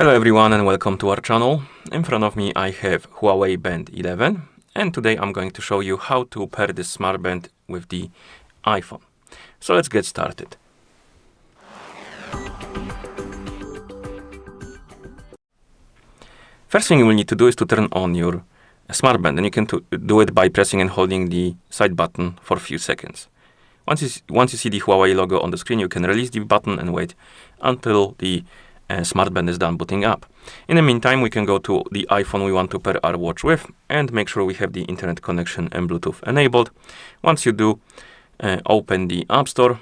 Hello everyone and welcome to our channel. In front of me I have HUAWEI Band 11 and today I'm going to show you how to pair this smart band with the iPhone. So let's get started. First thing you will need to do is to turn on your smart band, and you can do it by pressing and holding the side button for a few seconds. Once you see the Huawei logo on the screen, you can release the button and wait until the smart band is done booting up. In the meantime, we can go to the iPhone we want to pair our watch with and make sure we have the internet connection and Bluetooth enabled. Once you do, open the App Store,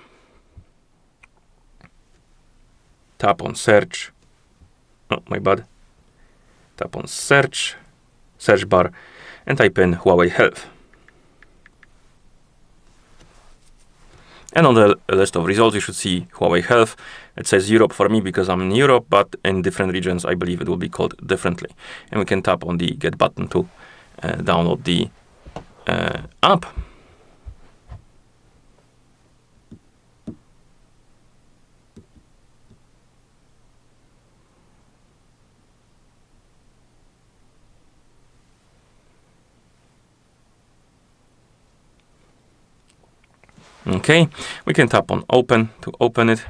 tap on search, tap on search bar, and type in HUAWEI Health. And on the list of results, you should see HUAWEI Health. It says Europe for me because I'm in Europe, but in different regions, I believe it will be called differently. And we can tap on the Get button to download the app. Okay, we can tap on Open to open it.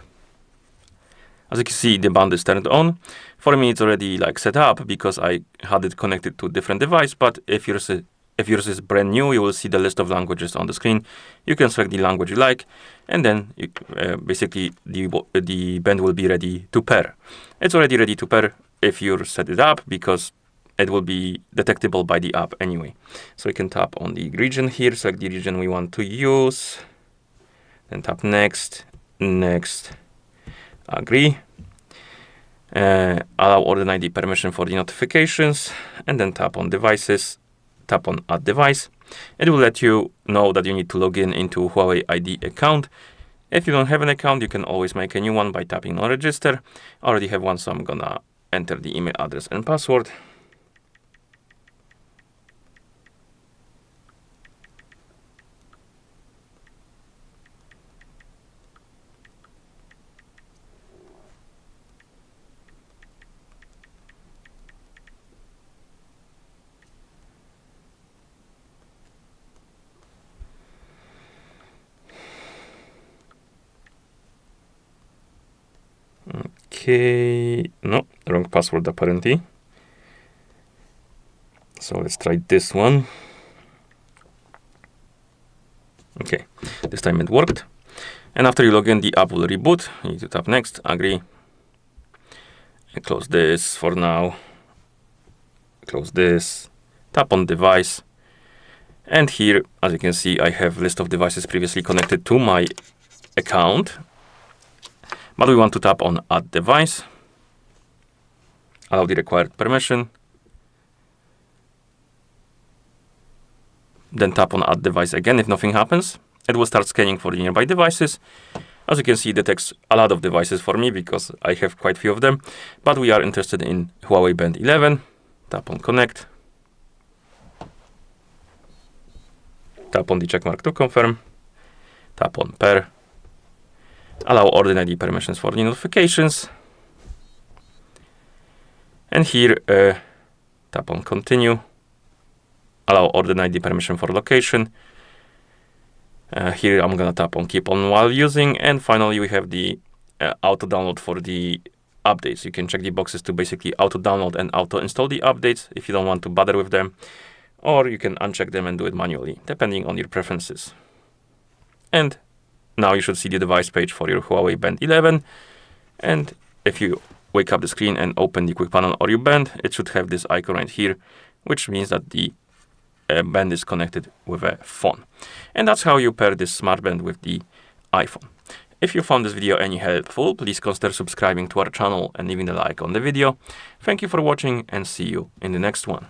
As you can see, the band is turned on. For me, it's already set up because I had it connected to a different device. But if yours is brand new, you will see the list of languages on the screen. You can select the language you like, and then basically the band will be ready to pair. It's already ready to pair if you set it up because it will be detectable by the app anyway. So you can tap on the region here, select the region we want to use. Then tap next, agree, allow or deny the permission for the notifications, and then tap on devices, tap on add device. It will let you know that you need to log in into Huawei ID account. If you don't have an account, you can always make a new one by tapping on register. I already have one, so I'm gonna enter the email address and password. Okay, no, wrong password apparently. So let's try this one. Okay, this time it worked. And after you log in, the app will reboot. You need to tap next, agree, and close this for now. Close this, tap on device. And here, as you can see, I have a list of devices previously connected to my account. But we want to tap on Add Device, allow the required permission, then tap on Add Device again. If nothing happens, it will start scanning for the nearby devices. As you can see, it detects a lot of devices for me because I have quite a few of them, but we are interested in HUAWEI Band 11. Tap on Connect, tap on the checkmark to confirm, tap on Pair, allow or deny the permissions for the notifications. And here, tap on Continue. Allow or deny the permission for location. Here I'm gonna tap on Keep on while using. And finally, we have the auto download for the updates. You can check the boxes to basically auto download and auto install the updates if you don't want to bother with them. Or you can uncheck them and do it manually, depending on your preferences. And now you should see the device page for your HUAWEI Band 11. And if you wake up the screen and open the quick panel or your band, it should have this icon right here, which means that the band is connected with a phone. And that's how you pair this smart band with the iPhone. If you found this video any helpful, please consider subscribing to our channel and leaving a like on the video. Thank you for watching and see you in the next one.